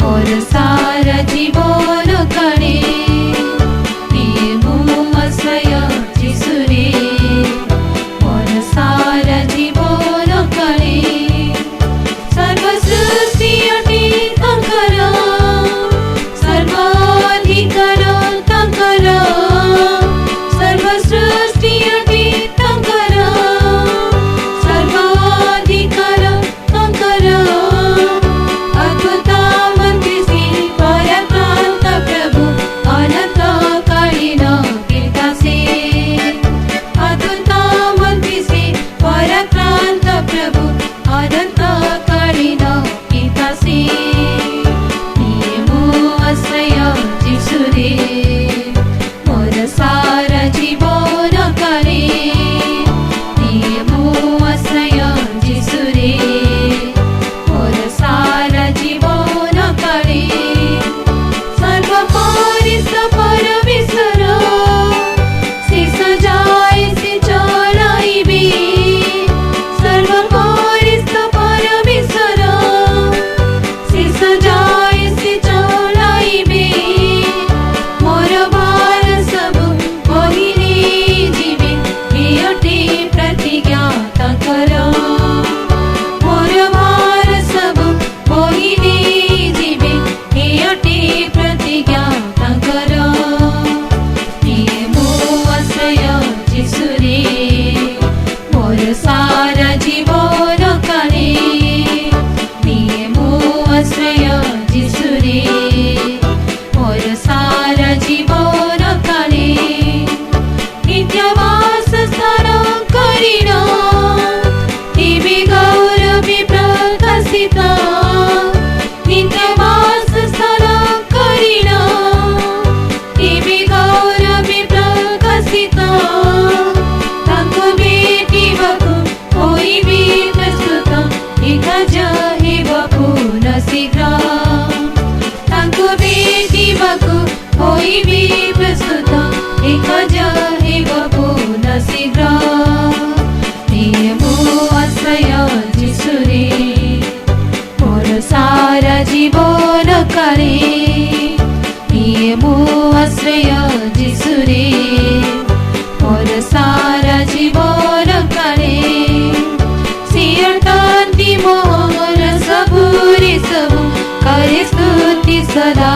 मोर सारा जीवन काले आश्रय जीशु रे मोर सारा जीवन काले सर्व सृष्टि अटे तांकर सर्वाधिकार तांकर सर्व सृष्टि अटे तांकर सर्वाधिकार तांकर अद्भुत मंत्री पराक्रांत प्रभु अनंत कालीन कीर्तासे अद्भुत मंत्री पराक्रांत प्रभु अनंत कालीन कीर्तासे आश्रय जीशु रे मोर सारा जीवन काले आश्रय जीशु रे मोर सारा जीवन काले सर्व परिस्थ परमेश्वर से सजाए से चलाइबे सर्व परिस्थ परमेश्वर से सजाए से चलाइबे मोर भार सब बहिने जीवे हेयटे प्रतिज्ञा तांकर मोर भार सब बहिने जीवे हेयटे प्रतिज्ञा तांकर आश्रय जीशु रे मोर सारा जीवन काले आश्रय जीशु रे मोर सारा जीवन काले नित्यवास स्थान करिण दिव्य गौरवी प्रकाशित नित्यवास स्थान करिण दिव्य गौरवी प्रकाशित ताको भेटिबको होइबे प्रस्तुत एकज हेब पुनः शीघ्र ताको भेटिबको होइबे प्रस्तुत एकज हेब पुनः शीघ्र आश्रय जीशु रे मोर सारा जीवन काले आश्रय जीशु रे मोर सारा जीवन काले सियतांति मोहन सबुरे सबु करे स्तुति सदा